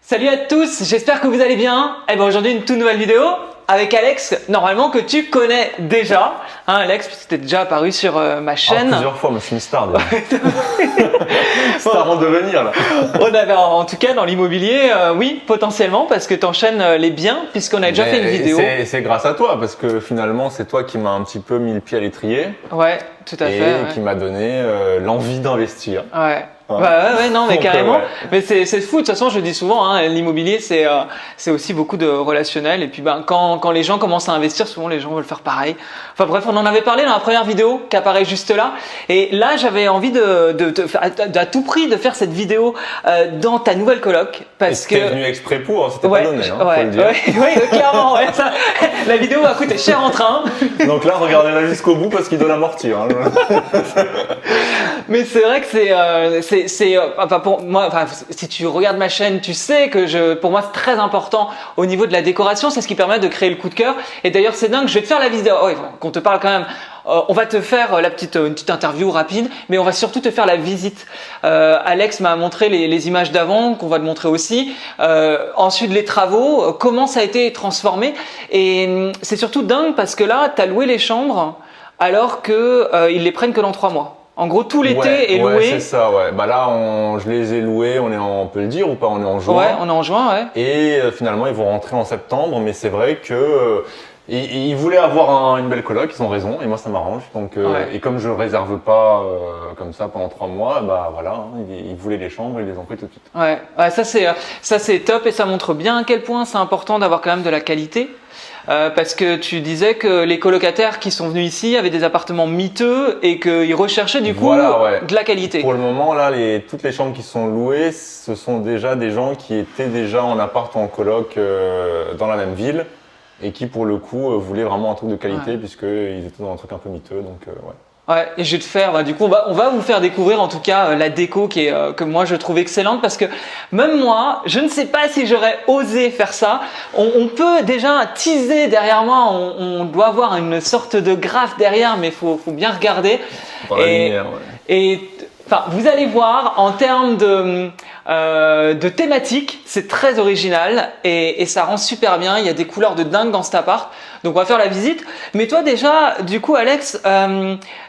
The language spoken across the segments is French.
Salut à tous, j'espère que vous allez bien. Aujourd'hui une toute nouvelle vidéo avec Alex, normalement que tu connais déjà, hein, Alex, puisque tu es déjà apparu sur ma chaîne. Plusieurs fois, moi je suis une star déjà. Star en devenir là. On avait en tout cas dans l'immobilier, oui, potentiellement, parce que tu enchaînes les biens, puisqu'on a déjà fait une vidéo. C'est grâce à toi, parce que finalement c'est toi qui m'as un petit peu mis le pied à l'étrier. Ouais, tout à fait. Et qui m'a donné l'envie d'investir. Ouais. Ouais, non, mais carrément. Ouais. Mais c'est fou. De toute façon, je le dis souvent, hein, l'immobilier, c'est aussi beaucoup de relationnel. Et puis, quand les gens commencent à investir, souvent les gens veulent faire pareil. Enfin bref, on en avait parlé dans la première vidéo qui apparaît juste là. Et là, j'avais envie à tout prix de faire cette vidéo dans ta nouvelle coloc, parce que t'es venu exprès pour, c'était pas donné, hein, faut le dire. Ouais, clairement. Ouais, ça, la vidéo va coûter cher en train. Donc là, regardez-la jusqu'au bout parce qu'il doit l'amortir. Hein. Mais c'est vrai que enfin pour moi, enfin, si tu regardes ma chaîne, tu sais que pour moi c'est très important au niveau de la décoration, c'est ce qui permet de créer le coup de cœur. Et d'ailleurs c'est dingue, je vais te faire la vidéo, qu'on te parle quand même. On va te faire une petite interview rapide, mais on va surtout te faire la visite. Alex m'a montré les images d'avant, qu'on va te montrer aussi. Ensuite les travaux, comment ça a été transformé. Et c'est surtout dingue parce que là, tu as loué les chambres alors qu'ils les prennent que dans 3 mois. En gros, tout l'été est loué. Ouais, c'est ça, ouais. Bah là, je les ai loués, on peut le dire ou pas, on est en juin. Ouais, on est en juin, ouais. Et finalement, ils vont rentrer en septembre, mais c'est vrai que ils voulaient avoir une belle coloc, ils ont raison, et moi ça m'arrange. Donc, et comme je réserve pas comme ça pendant 3 mois, bah voilà, hein, ils voulaient les chambres, ils les ont pris tout de suite. Ouais, ça c'est top et ça montre bien à quel point c'est important d'avoir quand même de la qualité. Parce que tu disais que les colocataires qui sont venus ici avaient des appartements miteux et qu'ils recherchaient du coup de la qualité. Pour le moment, là, toutes les chambres qui sont louées, ce sont déjà des gens qui étaient déjà en appart ou en coloc dans la même ville et qui, pour le coup, voulaient vraiment un truc de qualité puisqu'ils étaient dans un truc un peu miteux. Donc, Ouais, et je vais te faire, du coup, on va vous faire découvrir en tout cas la déco que moi je trouve excellente, parce que même moi, je ne sais pas si j'aurais osé faire ça. On peut déjà teaser derrière moi, on doit avoir une sorte de graphe derrière, mais faut bien regarder. Par la lumière, Enfin, vous allez voir, en termes de thématique, c'est très original et ça rend super bien. Il y a des couleurs de dingue dans cet appart. Donc on va faire la visite. Mais toi déjà, du coup Alex,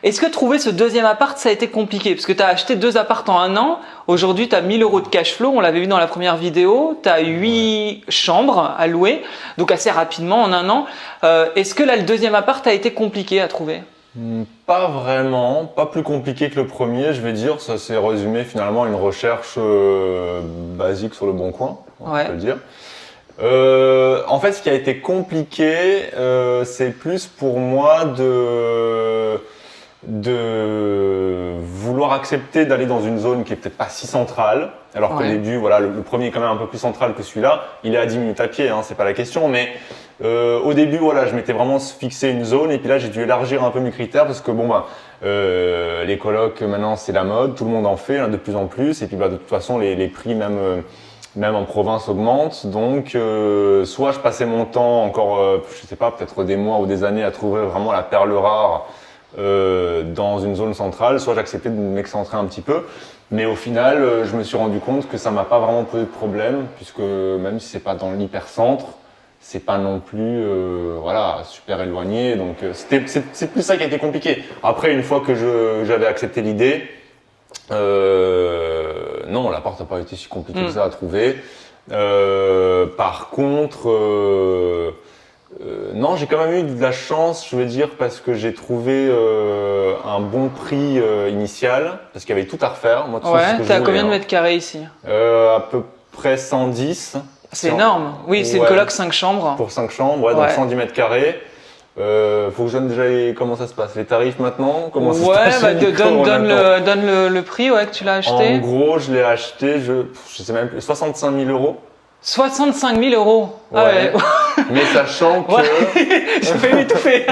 est-ce que trouver ce deuxième appart, ça a été compliqué? Parce que tu as acheté 2 apparts en 1 an. Aujourd'hui, tu as 1000 € de cash flow. On l'avait vu dans la première vidéo. Tu as 8 chambres à louer. Donc assez rapidement en 1 an. Est-ce que là, le deuxième appart a été compliqué à trouver? Pas vraiment, pas plus compliqué que le premier, je vais dire. Ça s'est résumé finalement à une recherche basique sur le Bon Coin, on peut le dire. En fait, ce qui a été compliqué, c'est plus pour moi de vouloir accepter d'aller dans une zone qui est peut-être pas si centrale, alors qu'au début, voilà, le premier est quand même un peu plus central que celui-là. Il est à 10 minutes à pied, hein, c'est pas la question, mais au début, voilà, je m'étais vraiment fixé une zone, et puis là, j'ai dû élargir un peu mes critères parce que les colocs maintenant c'est la mode, tout le monde en fait hein, de plus en plus, et puis de toute façon les prix même en province augmentent. Donc soit je passais mon temps encore, je sais pas, peut-être des mois ou des années à trouver vraiment la perle rare dans une zone centrale, soit j'acceptais de m'excentrer un petit peu. Mais au final, je me suis rendu compte que ça m'a pas vraiment posé de problème, puisque même si c'est pas dans l'hypercentre, c'est pas non plus super éloigné. Donc c'est plus ça qui a été compliqué. Après, une fois que j'avais accepté l'idée, non, l'appart n'a pas été si compliqué que ça à trouver. Par contre, non, j'ai quand même eu de la chance, je veux dire, parce que j'ai trouvé un bon prix initial, parce qu'il y avait tout à refaire. Moi, t'as combien de mètres carrés ici? À peu près 110. C'est énorme. Oui, c'est une coloc 5 chambres. Pour 5 chambres, donc 110 mètres carrés. Faut que je donne déjà comment ça se passe, les tarifs maintenant, comment ça se passe. Donne le prix que tu l'as acheté. En gros, je l'ai acheté, je sais même plus, 65 000 €. 65 000 €. Ouais. Mais sachant que je fais m'étouffer.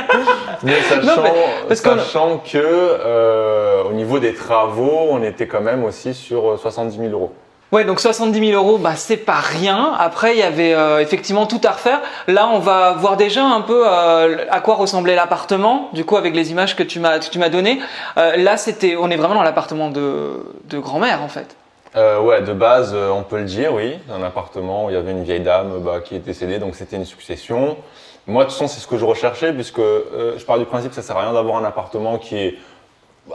Mais sachant que au niveau des travaux, on était quand même aussi sur 70 000 €. Ouais, donc 70 000 €, c'est pas rien. Après, il y avait effectivement tout à refaire. Là, on va voir déjà un peu à quoi ressemblait l'appartement. Du coup, avec les images que tu m'as données, là, on est vraiment dans l'appartement de grand-mère en fait. Ouais, de base, on peut le dire, oui. Un appartement où il y avait une vieille dame qui est décédée, donc c'était une succession. Moi, de toute façon, c'est ce que je recherchais, puisque je pars du principe que ça sert à rien d'avoir un appartement qui est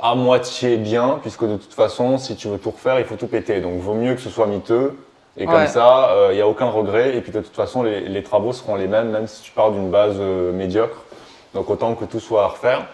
à moitié bien, puisque de toute façon, si tu veux tout refaire, il faut tout péter. Donc, vaut mieux que ce soit miteux. Et comme ça, il n'y a aucun regret. Et puis, de toute façon, les travaux seront les mêmes, même si tu pars d'une base médiocre. Donc, autant que tout soit à refaire.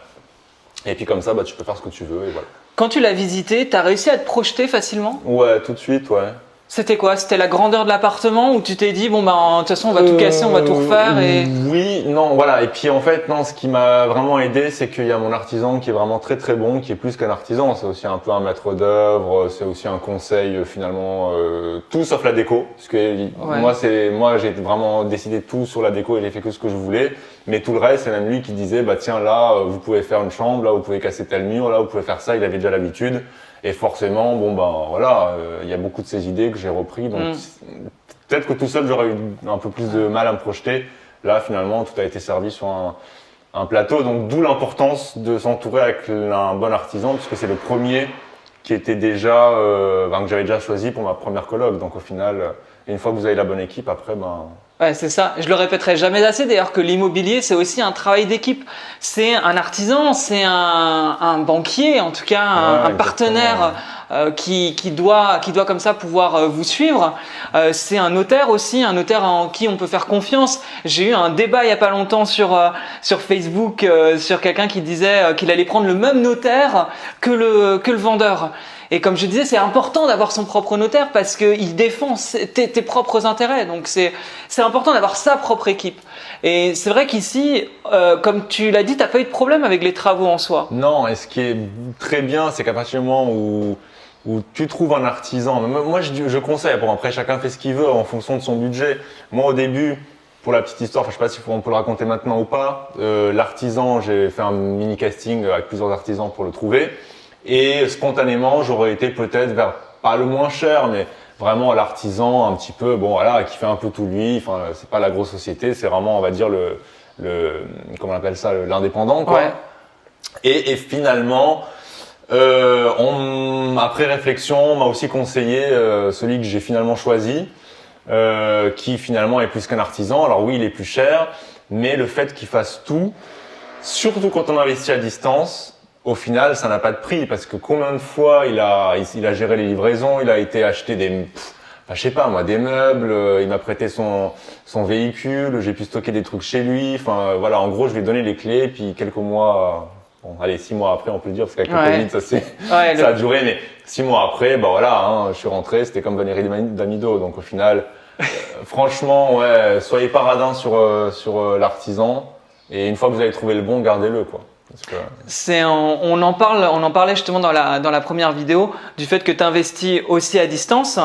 Et puis, comme ça, tu peux faire ce que tu veux. Et voilà. Quand tu l'as visité, tu as réussi à te projeter facilement? Ouais, tout de suite, ouais. C'était quoi? C'était la grandeur de l'appartement ou tu t'es dit, bon, de toute façon, on va tout casser, on va tout refaire et... Oui, non, voilà. Et puis en fait, non, ce qui m'a vraiment aidé, c'est qu'il y a mon artisan qui est vraiment très très bon, qui est plus qu'un artisan. C'est aussi un peu un maître d'œuvre, c'est aussi un conseil finalement, tout sauf la déco. Parce que moi, j'ai vraiment décidé tout sur la déco et j'ai fait que ce que je voulais. Mais tout le reste, c'est même lui qui disait, tiens, là, vous pouvez faire une chambre, là, vous pouvez casser tel mur, là, vous pouvez faire ça. Il avait déjà l'habitude. Et forcément, il y a beaucoup de ces idées que j'ai repris. Donc, peut-être que tout seul, j'aurais eu un peu plus de mal à me projeter. Là, finalement, tout a été servi sur un plateau. Donc, d'où l'importance de s'entourer avec un bon artisan, puisque c'est le premier qui était déjà, que j'avais déjà choisi pour ma première coloc. Donc, au final, une fois que vous avez la bonne équipe, après, Ouais, c'est ça. Je le répéterai jamais assez d'ailleurs que l'immobilier, c'est aussi un travail d'équipe. C'est un artisan, c'est un banquier, en tout cas un partenaire qui doit comme ça pouvoir vous suivre. C'est un notaire aussi, un notaire en qui on peut faire confiance. J'ai eu un débat il y a pas longtemps sur Facebook sur quelqu'un qui disait qu'il allait prendre le même notaire que le vendeur. Et comme je disais, c'est important d'avoir son propre notaire parce qu'il défend tes propres intérêts. Donc c'est important d'avoir sa propre équipe. Et c'est vrai qu'ici, comme tu l'as dit, tu n'as pas eu de problème avec les travaux en soi. Non, et ce qui est très bien, c'est qu'à partir du moment où tu trouves un artisan, moi je conseille, bon après chacun fait ce qu'il veut en fonction de son budget. Moi au début, pour la petite histoire, je sais pas si on peut le raconter maintenant ou pas, l'artisan, j'ai fait un mini casting avec plusieurs artisans pour le trouver. Et spontanément, j'aurais été peut-être vers, pas le moins cher, mais vraiment l'artisan un petit peu, qui fait un peu tout lui. Enfin, c'est pas la grosse société, c'est vraiment, on va dire, comment on appelle ça, l'indépendant, quoi. Ouais. Et finalement, après réflexion, on m'a aussi conseillé celui que j'ai finalement choisi, qui finalement est plus qu'un artisan. Alors oui, il est plus cher, mais le fait qu'il fasse tout, surtout quand on investit à distance, au final, ça n'a pas de prix parce que combien de fois il a géré les livraisons, il a été acheter des meubles, il m'a prêté son véhicule, j'ai pu stocker des trucs chez lui. Enfin voilà, en gros, je lui ai donné les clés, puis quelques mois, 6 mois après, on peut le dire parce qu'avec le Covid, ça a duré, mais 6 mois après, je suis rentré, c'était comme Valérie Damido. Donc au final, franchement, soyez pas radins sur l'artisan et une fois que vous avez trouvé le bon, gardez-le, quoi. On en parlait justement dans la première vidéo du fait que tu investis aussi à distance.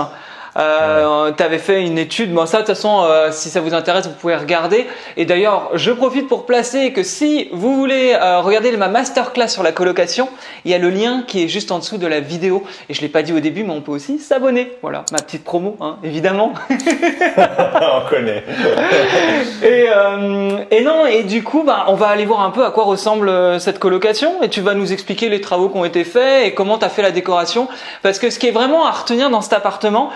Tu avais fait une étude, ça de toute façon si ça vous intéresse vous pouvez regarder. Et d'ailleurs je profite pour placer que si vous voulez regarder ma masterclass sur la colocation, il y a le lien qui est juste en dessous de la vidéo. Et je l'ai pas dit au début mais on peut aussi s'abonner. Voilà, ma petite promo évidemment. On connaît. Et du coup on va aller voir un peu à quoi ressemble cette colocation et tu vas nous expliquer les travaux qui ont été faits et comment tu as fait la décoration. Parce que ce qui est vraiment à retenir dans cet appartement,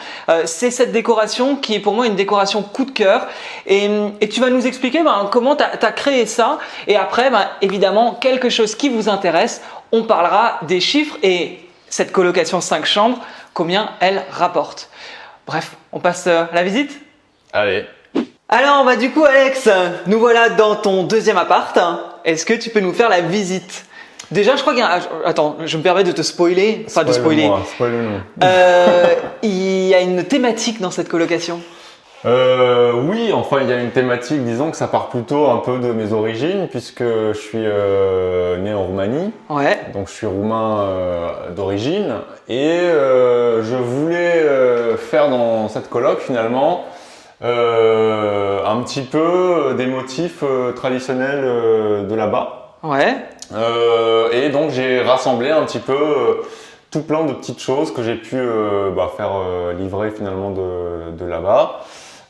c'est cette décoration qui est pour moi une décoration coup de cœur et tu vas nous expliquer comment tu as créé ça et après évidemment quelque chose qui vous intéresse, on parlera des chiffres et cette colocation 5 chambres, combien elle rapporte. Bref, on passe à la visite ? Allez. Alors du coup Alex, nous voilà dans ton deuxième appart, est-ce que tu peux nous faire la visite ? Déjà, je crois qu'il y a attends, je me permets de te spoiler, enfin de spoiler. Spoil-moi. Il y a une thématique dans cette colocation. Oui, enfin il y a une thématique, disons que ça part plutôt un peu de mes origines puisque je suis né en Roumanie. Ouais. Donc je suis roumain d'origine et je voulais faire dans cette coloc finalement un petit peu des motifs traditionnels de là-bas. Ouais. Et donc j'ai rassemblé un petit peu tout plein de petites choses que j'ai pu faire livrer finalement de là-bas.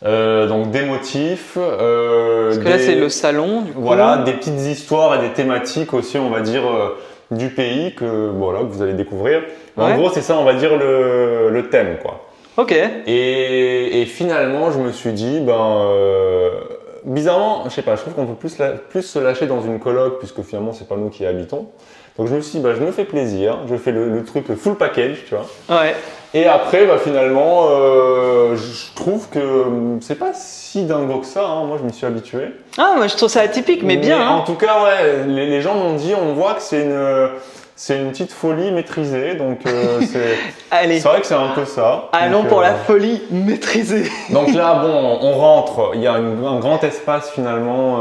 Donc des motifs. Parce que là c'est le salon. Du coup. Voilà, des petites histoires et des thématiques aussi, on va dire du pays que vous allez découvrir. Mais Ouais. en gros, c'est ça, on va dire le thème, quoi. Ok. Et finalement, je me suis dit, bizarrement, je sais pas, je trouve qu'on peut plus se lâcher dans une coloc puisque finalement, c'est pas nous qui y habitons. Donc je me suis dit, je me fais plaisir, je fais le truc, le full package, tu vois. Ouais. Et après, finalement, je trouve que c'est pas si dingo que ça, hein. Moi, je m'y suis habitué. Ah, moi je trouve ça atypique, mais bien. En Hein. tout cas, ouais, les gens m'ont dit, on voit que c'est une petite folie maîtrisée, donc Allez, c'est vrai que c'est un peu ça. allons Donc, pour la folie maîtrisée. donc là, on rentre, il y a un grand espace finalement,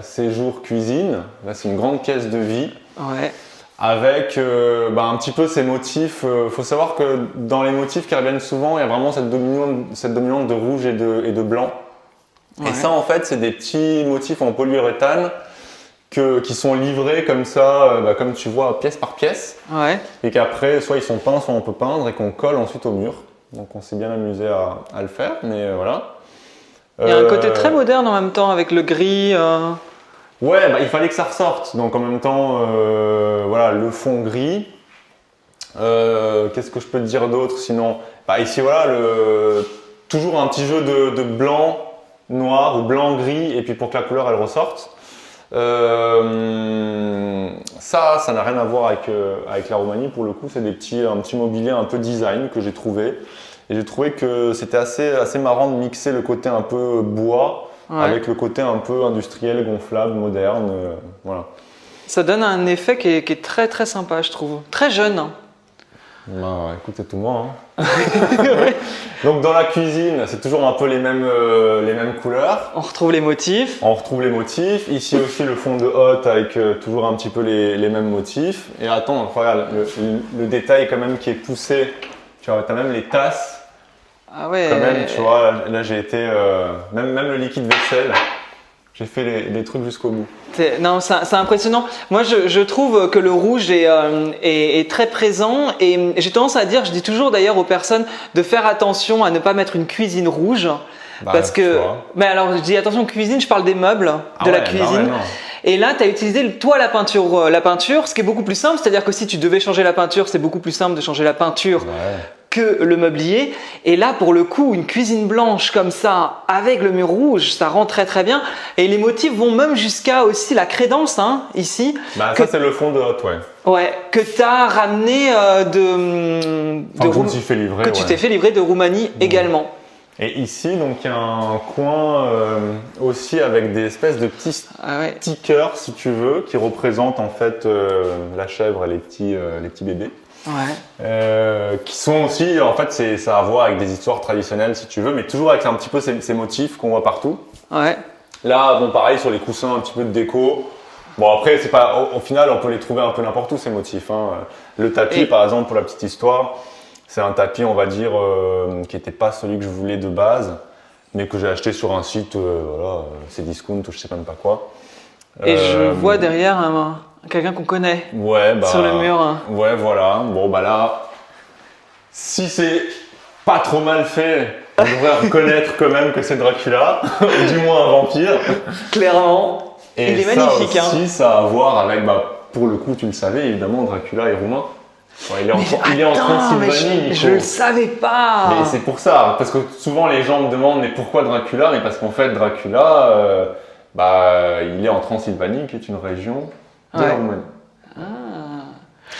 séjour cuisine. Là, c'est une grande pièce de vie. Ouais. Avec un petit peu ces motifs. Faut savoir que dans les motifs qui reviennent souvent, il y a vraiment cette dominante de rouge et de blanc. Ouais. Et ça, en fait, c'est des petits motifs en polyuréthane qui sont livrés comme ça, comme tu vois, pièce par pièce. Ouais. Et qu'après, soit ils sont peints, soit on peut peindre et qu'on colle ensuite au mur. Donc on s'est bien amusé à le faire, mais voilà. Il y a un côté très moderne en même temps avec le gris. Ouais, il fallait que ça ressorte. Donc en même temps, le fond gris. Qu'est-ce que je peux te dire d'autre sinon? Ici, toujours un petit jeu de blanc, noir ou blanc, gris, et puis pour que la couleur elle ressorte. Ça n'a rien à voir avec la Roumanie. Pour le coup, c'est un petit mobilier un peu design que j'ai trouvé. Et j'ai trouvé que c'était assez marrant de mixer le côté un peu bois. Ouais. Avec le côté un peu industriel, gonflable, moderne, voilà. Ça donne un effet qui est très très sympa, je trouve. Très jeune. Hein. Écoute, c'est tout moi. Hein. Donc dans la cuisine, c'est toujours un peu les mêmes couleurs. On retrouve les motifs. On retrouve les motifs. Ici aussi le fond de hotte avec toujours un petit peu les mêmes motifs. Et attends, regarde, le détail quand même qui est poussé. Tu vois, t'as même les tasses. Ah ouais. Quand même, tu vois, là j'ai été, même le liquide vaisselle, j'ai fait les trucs jusqu'au bout. Non, c'est impressionnant. Moi, je trouve que le rouge est très présent et j'ai tendance à dire, je dis toujours d'ailleurs aux personnes de faire attention à ne pas mettre une cuisine rouge. Parce que, mais alors je dis attention cuisine, je parle des meubles de la cuisine. Et là, tu as utilisé la peinture, ce qui est beaucoup plus simple. C'est-à-dire que si tu devais changer la peinture, c'est beaucoup plus simple de changer la peinture que le mobilier. Et là, pour le coup, une cuisine blanche comme ça, avec le mur rouge, ça rend très très bien. Et les motifs vont même jusqu'à aussi la crédence, hein, ici. Ça, c'est le fond de hotte, ouais. Ouais, que tu as ramené tu t'es fait livrer de Roumanie également. Et ici, donc, il y a un coin aussi avec des espèces de petits stickers, si tu veux, qui représentent en fait la chèvre et les petits bébés. Ouais. Qui sont aussi, en fait, ça a à voir avec des histoires traditionnelles, si tu veux, mais toujours avec un petit peu ces motifs qu'on voit partout. Ouais. Là, pareil, sur les coussins, un petit peu de déco. Bon, après, c'est pas, au final, on peut les trouver un peu n'importe où, ces motifs. Hein. Le tapis, par exemple, pour la petite histoire, c'est un tapis, on va dire, qui n'était pas celui que je voulais de base, mais que j'ai acheté sur un site, Cdiscount ou je sais même pas quoi. Et je vois derrière quelqu'un qu'on connaît sur le mur. Ouais, voilà. Bon, là, si c'est pas trop mal fait, on devrait reconnaître quand même que c'est Dracula, ou du moins un vampire. Clairement. Et il est ça magnifique. Aussi, ça a à voir avec, pour le coup, tu le savais, évidemment, Dracula est roumain. Ouais, il est en Transylvanie. Je le savais pas. Mais c'est pour ça, parce que souvent les gens me demandent mais pourquoi Dracula? Mais parce qu'en fait Dracula, il est en Transylvanie, qui est une région de la Roumanie.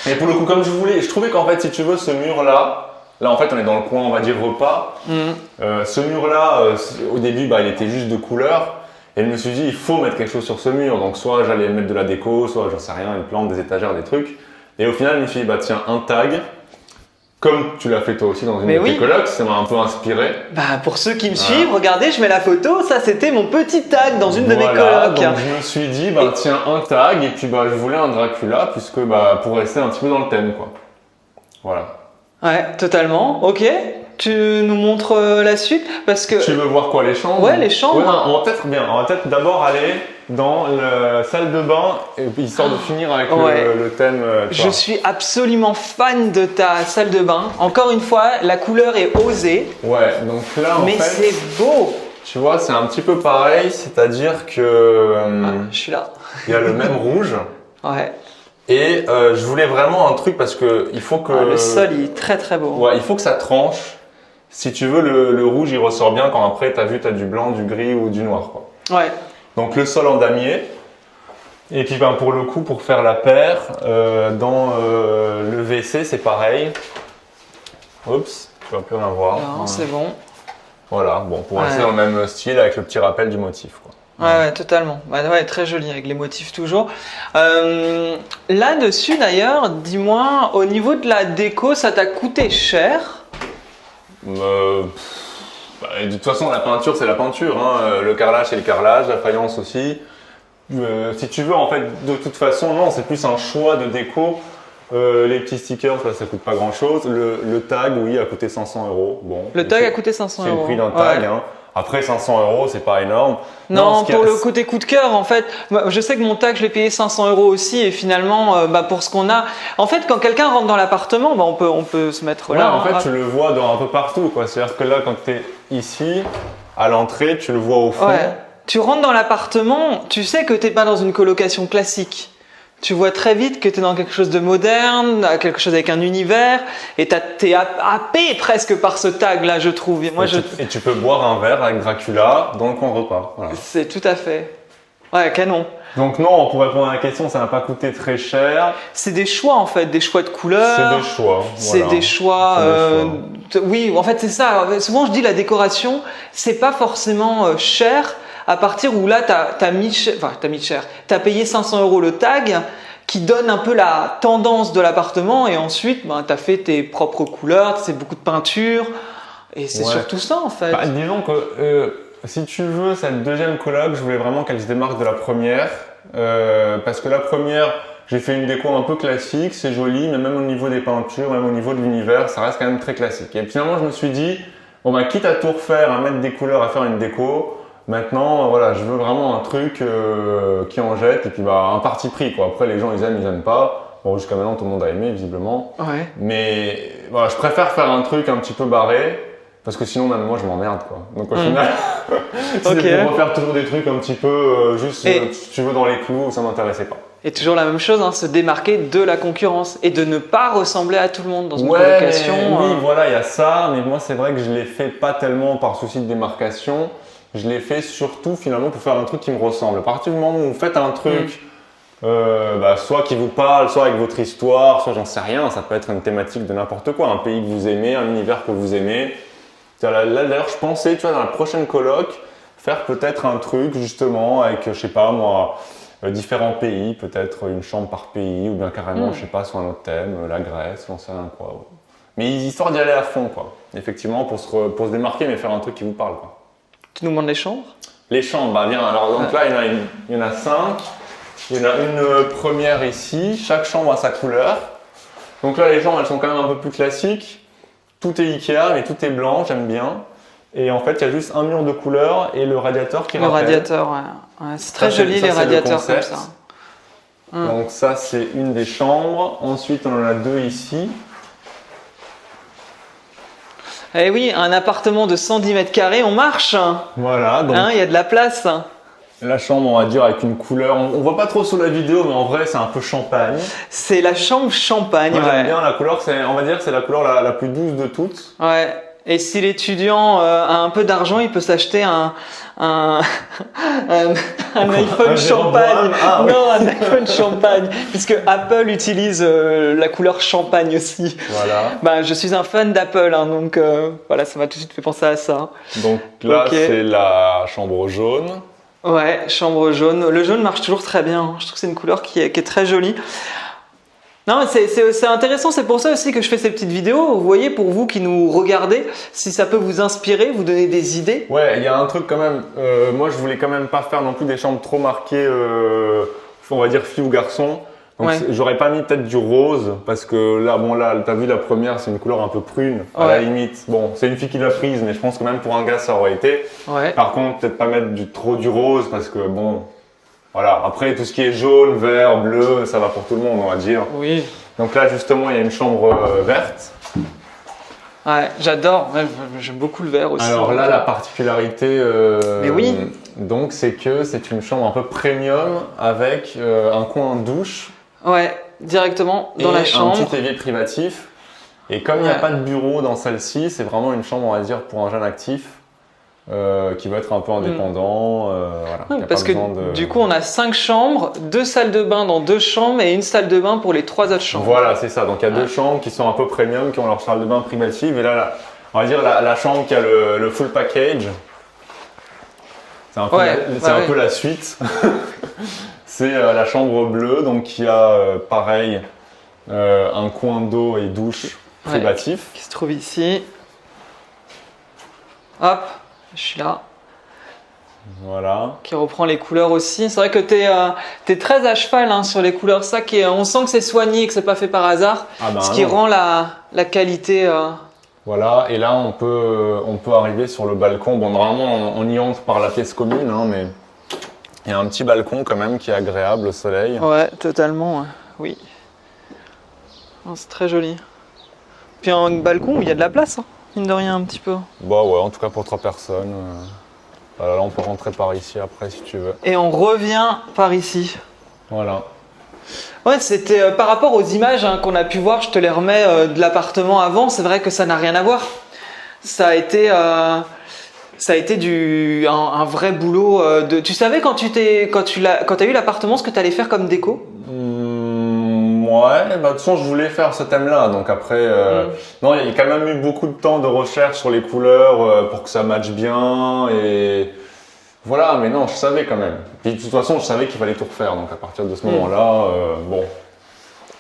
Et pour le coup, comme je trouvais qu'en fait, si tu veux, ce mur-là, en fait on est dans le coin, on va dire repas. Ce mur-là, au début, il était juste de couleur. Et je me suis dit, il faut mettre quelque chose sur ce mur. Donc soit j'allais mettre de la déco, soit j'en sais rien, une plante, des étagères, des trucs. Et au final, je me suis dit, tiens, un tag, comme tu l'as fait toi aussi dans une de tes colocs, ça m'a un peu inspiré. Pour ceux qui me suivent, regardez, je mets la photo, ça c'était mon petit tag dans une de mes colocs. Donc je me suis dit, tiens, un tag, et puis je voulais un Dracula, puisque pour rester un petit peu dans le thème, quoi. Voilà. Ouais, totalement, ok. Tu nous montres la suite parce que... Tu veux voir quoi, les chambres? Ouais, les chambres. Ouais, on va peut-être d'abord aller dans la salle de bain, histoire de finir avec le thème. Je suis absolument fan de ta salle de bain. Encore une fois, la couleur est osée. Ouais, donc là, en fait... Mais c'est beau. Tu vois, c'est un petit peu pareil, c'est-à-dire que... je suis là. Il y a le même rouge. Ouais. Et je voulais vraiment un truc parce que il faut que… le sol, il est très très beau. Ouais, il faut que ça tranche. Si tu veux, le rouge, il ressort bien quand après, tu as du blanc, du gris ou du noir, quoi. Ouais. Donc le sol en damier. Et puis ben, pour le coup, pour faire la paire, dans le WC, c'est pareil. Oups, tu vas plus rien voir. Non, c'est bon. Voilà, bon, pour rester dans le même style avec le petit rappel du motif, quoi. Ouais, totalement. Ouais, très joli avec les motifs toujours. Là-dessus d'ailleurs, dis-moi, au niveau de la déco, ça t'a coûté cher? De toute façon, la peinture, c'est la peinture, hein. Le carrelage, c'est le carrelage, la faïence aussi. Si tu veux, en fait, de toute façon, non, c'est plus un choix de déco. Les petits stickers, là, ça coûte pas grand-chose. Le tag, oui, a coûté 500 €. Bon, le tag a coûté 500 €. C'est le prix d'un tag, hein. Après 500 €, c'est pas énorme. Non, pour le côté coup de cœur, en fait, je sais que mon tag, je l'ai payé 500 € aussi, et finalement, pour ce qu'on a, en fait, quand quelqu'un rentre dans l'appartement, on peut se mettre là. En fait, tu le vois un peu partout, quoi. C'est-à-dire que là, quand tu es ici, à l'entrée, tu le vois au fond. Ouais. Tu rentres dans l'appartement, tu sais que t'es pas dans une colocation classique. Tu vois très vite que tu es dans quelque chose de moderne, quelque chose avec un univers, et t'es happé presque par ce tag là, je trouve. Et tu peux boire un verre avec Dracula dans le coin repas. Voilà. C'est tout à fait. Ouais, canon. Donc non, pour répondre à la question, ça n'a pas coûté très cher. C'est des choix en fait, des choix de couleurs. C'est des choix. C'est des choix. Oui, en fait c'est ça. Souvent je dis la décoration, c'est pas forcément cher. À partir où là, t'as payé 500 € le tag qui donne un peu la tendance de l'appartement, et ensuite, t'as fait tes propres couleurs, c'est beaucoup de peinture, et c'est surtout ça en fait. Disons que si tu veux, cette deuxième coloc, je voulais vraiment qu'elle se démarque de la première, parce que la première, j'ai fait une déco un peu classique, c'est joli, mais même au niveau des peintures, même au niveau de l'univers, ça reste quand même très classique. Et finalement, je me suis dit, quitte à tout refaire, à mettre des couleurs, à faire une déco, maintenant, voilà, je veux vraiment un truc qui en jette, et puis un parti pris, quoi. Après, les gens, ils aiment pas. Bon, jusqu'à maintenant, tout le monde a aimé, visiblement. Ouais. Mais voilà, je préfère faire un truc un petit peu barré, parce que sinon, même moi, je m'emmerde, quoi. Donc au final, c'est pour refaire toujours des trucs un petit peu si tu veux, dans les clous, ça m'intéressait pas. Et toujours la même chose, se démarquer de la concurrence et de ne pas ressembler à tout le monde dans une colocation. Oui, voilà, il y a ça, mais moi, c'est vrai que je l'ai fait pas tellement par souci de démarcation. Je l'ai fait surtout finalement pour faire un truc qui me ressemble. À partir du moment où vous faites un truc, soit qui vous parle, soit avec votre histoire, soit j'en sais rien, ça peut être une thématique de n'importe quoi, un pays que vous aimez, un univers que vous aimez. Là d'ailleurs, je pensais, tu vois, dans la prochaine coloc, faire peut-être un truc justement avec, je sais pas moi, différents pays, peut-être une chambre par pays, ou bien carrément, je sais pas, sur un autre thème, la Grèce, j'en sais rien quoi. Mais histoire d'y aller à fond, quoi. Effectivement, pour se démarquer, mais faire un truc qui vous parle, quoi. Tu nous montres les chambres? Les chambres, bien. Alors donc là, il y en a 5. Il y en a une première ici. Chaque chambre a sa couleur. Donc là, les chambres, elles sont quand même un peu plus classiques. Tout est Ikea, mais tout est blanc, j'aime bien. Et en fait, il y a juste un mur de couleur et le radiateur qui rappelle. Le radiateur, ouais. C'est très joli, les radiateurs comme ça. Donc ça, c'est une des chambres. Ensuite, on en a 2 ici. Eh oui, un appartement de 110 mètres carrés, on marche. Voilà. Donc il y a de la place. la chambre, on va dire, avec une couleur. On voit pas trop sur la vidéo, mais en vrai, c'est un peu champagne. C'est la chambre champagne. Moi, j'aime bien la couleur. On va dire que c'est la couleur la plus douce de toutes. Ouais. Et si l'étudiant a un peu d'argent, il peut s'acheter un iPhone champagne. Non, un iPhone champagne. Puisque Apple utilise la couleur champagne aussi. Voilà. Je suis un fan d'Apple, donc voilà, ça m'a tout de suite fait penser à ça. Donc là, c'est la chambre jaune. Ouais, chambre jaune. Le jaune marche toujours très bien. Je trouve que c'est une couleur qui est très jolie. Non, c'est intéressant, c'est pour ça aussi que je fais ces petites vidéos. Vous voyez, pour vous qui nous regardez, si ça peut vous inspirer, vous donner des idées. Ouais, il y a un truc quand même. Moi, je voulais quand même pas faire non plus des chambres trop marquées, on va dire fille ou garçon. Donc, j'aurais pas mis peut-être du rose parce que là, t'as vu la première, c'est une couleur un peu prune. À la limite, c'est une fille qui l'a prise, mais je pense que même pour un gars, ça aurait été. Ouais. Par contre, peut-être pas mettre trop du rose parce que voilà, après tout ce qui est jaune, vert, bleu, ça va pour tout le monde, on va dire. Oui. Donc là, justement, il y a une chambre verte. Ouais, j'adore, j'aime beaucoup le vert aussi. Alors là, la particularité, mais oui. Donc, c'est que c'est une chambre un peu premium avec un coin douche. Ouais, directement dans la chambre. Un petit évier privatif. Et comme il n'y a pas de bureau dans celle-ci, c'est vraiment une chambre, on va dire, pour un jeune actif qui va être un peu indépendant. Voilà, parce que du coup, on a 5 chambres, 2 salles de bain dans 2 chambres et une salle de bain pour les 3 autres chambres. Voilà, c'est ça. Donc il y a 2 chambres qui sont un peu premium, qui ont leur salle de bain privative. Et là, on va dire la chambre qui a le full package. C'est un peu la suite. C'est la chambre bleue, donc qui a pareil un coin d'eau et douche privatif. Qui se trouve ici. Hop, je suis là. Voilà. Qui reprend les couleurs aussi. C'est vrai que t'es très à cheval sur les couleurs. Ça on sent que c'est soigné, que c'est pas fait par hasard. Ce qui rend la qualité. Voilà, et là on peut arriver sur le balcon. Bon, normalement on y entre par la pièce commune, mais il y a un petit balcon quand même qui est agréable au soleil. Ouais, totalement, oui. C'est très joli. Puis un balcon où il y a de la place, mine de rien un petit peu. Bah ouais, en tout cas pour 3 personnes. Là on peut rentrer par ici après si tu veux. Et on revient par ici. Voilà. Ouais, c'était par rapport aux images qu'on a pu voir, je te les remets de l'appartement avant, c'est vrai que ça n'a rien à voir. Ça a été un vrai boulot. Tu savais quand tu as eu l'appartement ce que tu allais faire comme déco? Ouais, de toute façon je voulais faire ce thème-là, donc après, non, il y a quand même eu beaucoup de temps de recherche sur les couleurs pour que ça matche bien et voilà, mais non, je savais quand même. Puis de toute façon, je savais qu'il fallait tout refaire, donc à partir de ce moment-là, bon.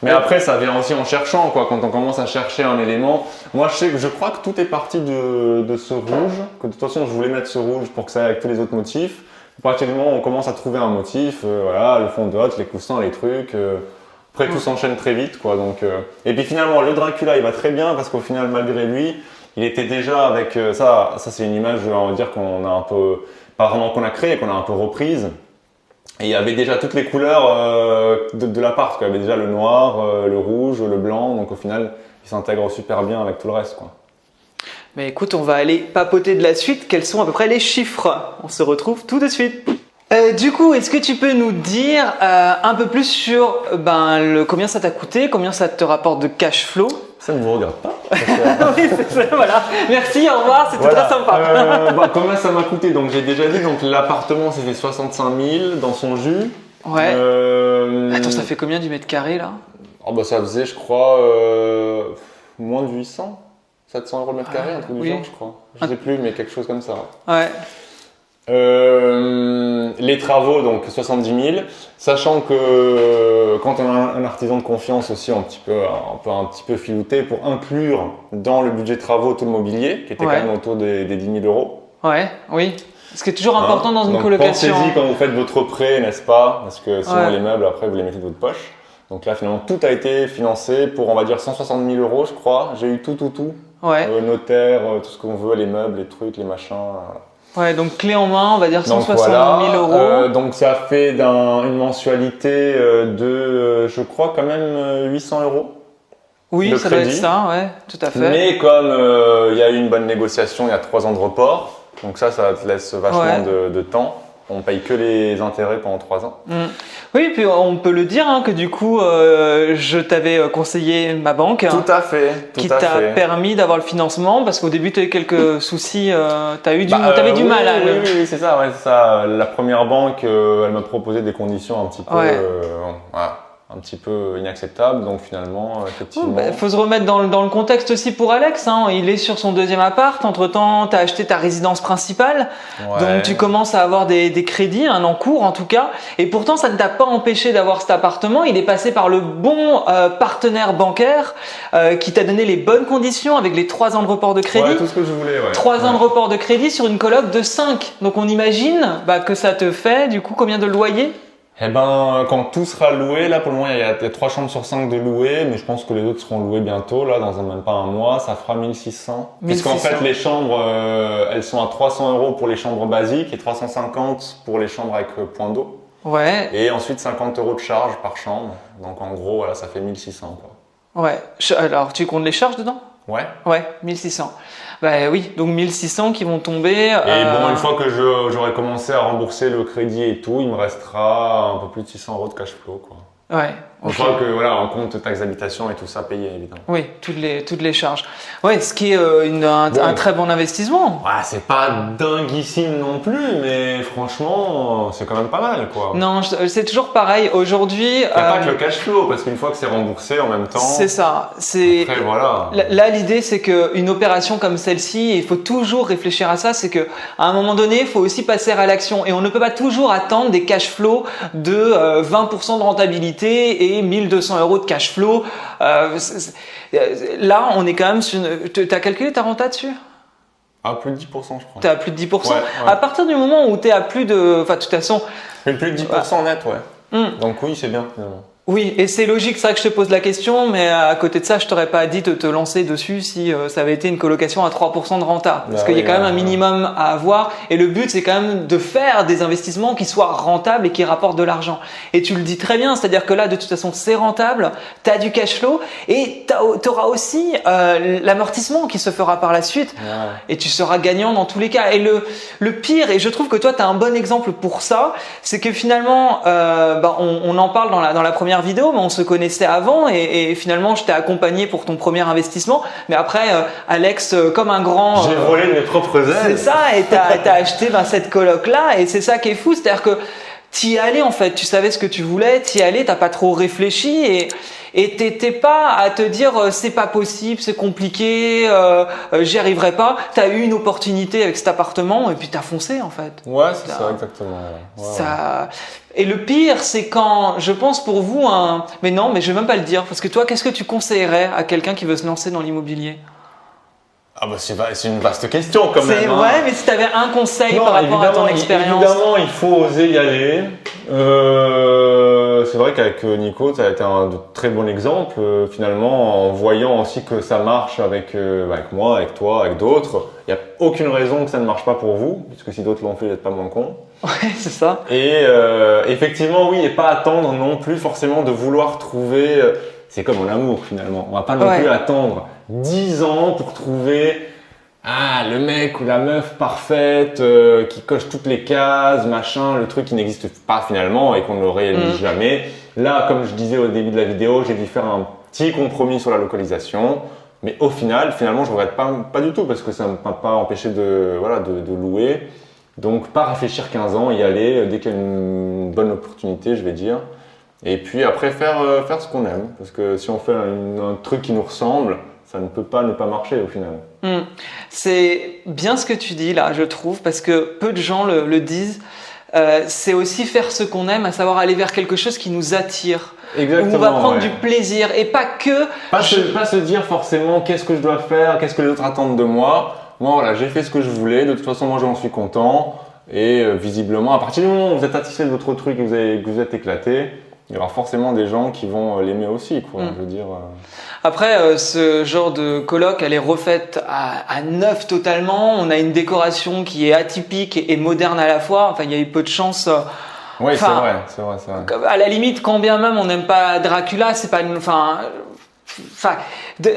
Mais après, ça vient aussi en cherchant, quoi. Quand on commence à chercher un élément, moi je crois que tout est parti de ce rouge, que de toute façon je voulais mettre ce rouge pour que ça aille avec tous les autres motifs. À partir du moment où on commence à trouver un motif, voilà, le fond de hotte, les coussins, les trucs. Après tout s'enchaîne très vite, quoi. Donc, et puis finalement, le Dracula, il va très bien parce qu'au final, malgré lui, il était déjà avec ça c'est une image, on va dire qu'on a un peu, pas vraiment qu'on a créé, qu'on a un peu reprise. Et il y avait déjà toutes les couleurs de l'appart, quoi. Il y avait déjà le noir, le rouge, le blanc. Donc au final, il s'intègre super bien avec tout le reste, quoi. Mais écoute, on va aller papoter de la suite. Quels sont à peu près les chiffres? On se retrouve tout de suite. Du coup, est-ce que tu peux nous dire un peu plus sur combien ça t'a coûté, combien ça te rapporte de cash flow? Ça ne vous regarde pas. Oui, c'est ça, voilà. Merci, au revoir, c'était très sympa. Combien ça m'a coûté? Donc j'ai déjà dit, donc l'appartement c'était 65 000 dans son jus. Ouais. Attends, ça fait combien du mètre carré là? Ça faisait, je crois, moins de 800, 700 euros le mètre carré, un truc du genre, je crois. Je sais plus, mais quelque chose comme ça. Ouais. Les travaux, donc 70 000, sachant que quand on a un artisan de confiance aussi, on peut un petit peu filouter pour inclure dans le budget de travaux tout le mobilier, qui était quand même autour des 10 000 euros. Ouais, oui. Ce qui est toujours important dans une colocation. Pensez-y quand vous faites votre prêt, n'est-ce pas? Parce que sinon les meubles, après, vous les mettez de votre poche. Donc là, finalement, tout a été financé pour, on va dire, 160 000 euros, je crois. J'ai eu tout. Ouais. Notaire, tout ce qu'on veut, les meubles, les trucs, les machins. Voilà. Ouais, donc clé en main, on va dire 160 000 euros. Donc ça fait une mensualité de, je crois, quand même 800 euros. Oui, ça doit être ça, ouais, tout à fait. Mais comme il y a eu une bonne négociation, il y a 3 ans de report, donc ça te laisse vachement de temps. On paye que les intérêts pendant 3 ans. Oui, puis on peut le dire que du coup, je t'avais conseillé ma banque. Tout à fait. Qui t'a permis d'avoir le financement parce qu'au début, tu as eu quelques soucis, t'avais du mal. Oui, c'est ça, ça. La première banque, elle m'a proposé des conditions un petit peu, un petit peu inacceptables, donc finalement, effectivement. Faut se remettre dans le contexte aussi pour Alex. Il est sur son 2e appart. Entre-temps, tu as acheté ta résidence principale. Donc, tu commences à avoir des crédits, un encours en tout cas. Et pourtant, ça ne t'a pas empêché d'avoir cet appartement. Il est passé par le bon partenaire bancaire qui t'a donné les bonnes conditions avec les 3 ans de report de crédit. Ouais, tout ce que je voulais, 3 ans de report de crédit sur une coloc de 5. Donc, on imagine que ça te fait du coup combien de loyer? Quand tout sera loué, là pour le moment il y a 3 chambres sur 5 de louées, mais je pense que les autres seront louées bientôt, là dans même pas un mois, ça fera 1600. Puisqu'en fait les chambres, elles sont à 300 euros pour les chambres basiques et 350 pour les chambres avec point d'eau. Ouais. Et ensuite 50 euros de charge par chambre, donc en gros voilà, ça fait 1600 quoi. Ouais. Alors tu comptes les charges dedans? Ouais. Ouais, 1600. Oui, donc 1600 qui vont tomber. Et une fois que j'aurai commencé à rembourser le crédit et tout, il me restera un peu plus de 600 euros de cash flow, quoi. Ouais, Une fois que voilà, on compte taxe d'habitation et tout ça payé évidemment. Oui, toutes les charges. Ouais, ce qui est un très bon investissement. Ouais, c'est pas dinguissime non plus, mais franchement, c'est quand même pas mal quoi. Non, c'est toujours pareil. Aujourd'hui, il n'y a pas que le cash flow parce qu'une fois que c'est remboursé en même temps. C'est ça. Après, voilà. Là, l'idée c'est qu'une opération comme celle-ci, il faut toujours réfléchir à ça. C'est que à un moment donné, il faut aussi passer à l'action et on ne peut pas toujours attendre des cash flows de 20% de rentabilité et 1200 € de cash flow. Là, on est quand même sur t'as calculé ta renta dessus? À plus de 10%, je crois. T'es à plus de 10%? Ouais. À partir du moment où t'es à plus de... Enfin, de toute façon... Plus de 10% net, ouais. Donc oui, c'est bien finalement. Oui, et c'est logique, c'est vrai que je te pose la question, mais à côté de ça, je t'aurais pas dit de te lancer dessus si ça avait été une colocation à 3% de renta. Parce qu'il y a quand même un minimum à avoir. Et le but, c'est quand même de faire des investissements qui soient rentables et qui rapportent de l'argent. Et tu le dis très bien, c'est-à-dire que là, de toute façon, c'est rentable, tu as du cash flow et tu auras aussi l'amortissement qui se fera par la suite. Ouais. Et tu seras gagnant dans tous les cas. Et le pire, et je trouve que toi, tu as un bon exemple pour ça, c'est que finalement, on en parle dans la première vidéo, mais on se connaissait avant et finalement je t'ai accompagné pour ton premier investissement, mais après Alex comme un grand j'ai volé de mes propres ailes, c'est ça, et t'as acheté cette coloc là et c'est ça qui est fou, c'est-à-dire que t'y allais en fait, tu savais ce que tu voulais, t'y allais, t'as pas trop réfléchi et t'étais pas à te dire c'est pas possible, c'est compliqué, j'y arriverai pas. T'as eu une opportunité avec cet appartement et puis t'as foncé en fait. Ouais, c'est ça exactement. Ouais, ça. Et le pire, c'est quand, je pense pour vous, mais non, mais je vais même pas le dire, parce que toi, qu'est-ce que tu conseillerais à quelqu'un qui veut se lancer dans l'immobilier? Ah bah c'est une vaste question quand même. Ouais, mais si tu avais un conseil par rapport à ton expérience. Évidemment, il faut oser y aller. C'est vrai qu'avec Nico, ça a été un très bon exemple. Finalement, en voyant aussi que ça marche avec moi, avec toi, avec d'autres, il n'y a aucune raison que ça ne marche pas pour vous, puisque si d'autres l'ont fait, vous n'êtes pas moins con. Ouais, c'est ça. Et effectivement, oui, et pas attendre non plus forcément de vouloir trouver. C'est comme en amour finalement. On va pas non plus attendre 10 ans pour trouver le mec ou la meuf parfaite qui coche toutes les cases, machin, le truc qui n'existe pas finalement et qu'on ne le réalise jamais. Là, comme je disais au début de la vidéo, j'ai dû faire un petit compromis sur la localisation. Mais au final, finalement, je regrette pas du tout parce que ça ne m'a pas empêché de louer. Donc, pas réfléchir 15 ans, y aller dès qu'il y a une bonne opportunité, je vais dire. Et puis après, faire ce qu'on aime. Parce que si on fait un truc qui nous ressemble, ça ne peut pas ne pas marcher au final. C'est bien ce que tu dis là, je trouve, parce que peu de gens le disent. C'est aussi faire ce qu'on aime, à savoir aller vers quelque chose qui nous attire. Exactement. Où on va prendre du plaisir et pas que… Pas se dire forcément qu'est-ce que je dois faire, qu'est-ce que les autres attendent de moi. Moi, voilà, j'ai fait ce que je voulais. De toute façon, moi, j'en suis content. Et visiblement, à partir du moment où vous êtes satisfait de votre truc et que vous êtes éclaté, il y aura forcément des gens qui vont l'aimer aussi, quoi. Je veux dire. Après, ce genre de coloc, elle est refaite à neuf totalement. On a une décoration qui est atypique et moderne à la fois. Enfin, il y a eu peu de chance. Oui, c'est vrai. À la limite, quand bien même on n'aime pas Dracula, c'est pas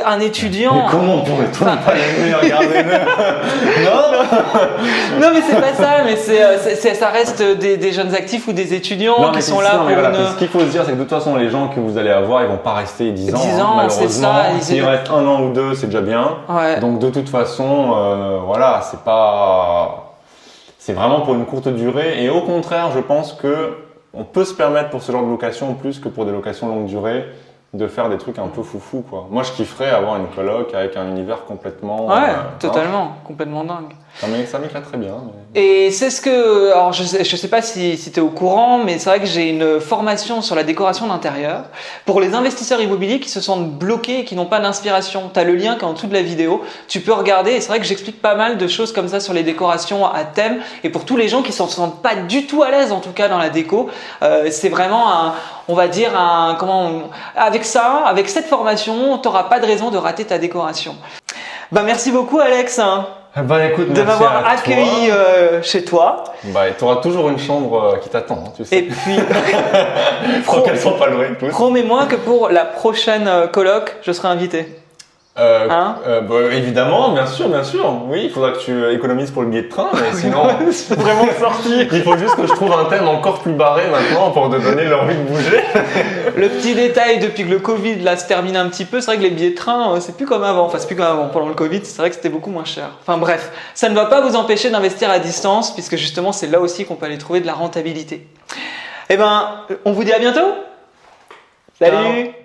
un étudiant. Mais comment pourrait-on pas l'aimer? Regardez-le. Non, mais c'est pas ça. Mais ça reste des jeunes actifs ou des étudiants qui sont là pour Ce qu'il faut se dire, c'est que de toute façon, les gens que vous allez avoir, ils vont pas rester 10 ans. 10 ans, malheureusement. c'est ça. S'il reste 1 an ou 2, c'est déjà bien. Ouais. Donc de toute façon, voilà, c'est vraiment pour une courte durée. Et au contraire, je pense que on peut se permettre pour ce genre de location plus que pour des locations longue durée de faire des trucs un peu foufou, quoi. Moi, je kifferais avoir une coloc avec un univers complètement… totalement, complètement dingue. Ça m'éclate très bien. Mais… Et c'est ce que… Alors, je sais pas si tu es au courant, mais c'est vrai que j'ai une formation sur la décoration d'intérieur pour les investisseurs immobiliers qui se sentent bloqués et qui n'ont pas d'inspiration. Tu as le lien qui est en dessous de la vidéo. Tu peux regarder et c'est vrai que j'explique pas mal de choses comme ça sur les décorations à thème. Et pour tous les gens qui ne se sentent pas du tout à l'aise, en tout cas dans la déco, c'est vraiment avec cette formation, tu n'auras pas de raison de rater ta décoration. Merci beaucoup, Alex. Écoute, de m'avoir accueilli chez toi. Tu auras toujours une chambre qui t'attend, tu sais. Et puis, qu'elles sont pas louées tous. Promets-moi que pour la prochaine coloc, je serai invité. Évidemment, bien sûr. Oui, il faudra que tu économises pour le billet de train, mais sinon, c'est vraiment sorti. il faut juste que je trouve un thème encore plus barré maintenant pour te donner l'envie de bouger. Le petit détail, depuis que le Covid là se termine un petit peu, c'est vrai que les billets de train, c'est plus comme avant. Enfin, c'est plus comme avant. Pendant le Covid, c'est vrai que c'était beaucoup moins cher. Enfin bref, ça ne va pas vous empêcher d'investir à distance, puisque justement, c'est là aussi qu'on peut aller trouver de la rentabilité. Eh ben, on vous dit à bientôt. Salut. Ciao.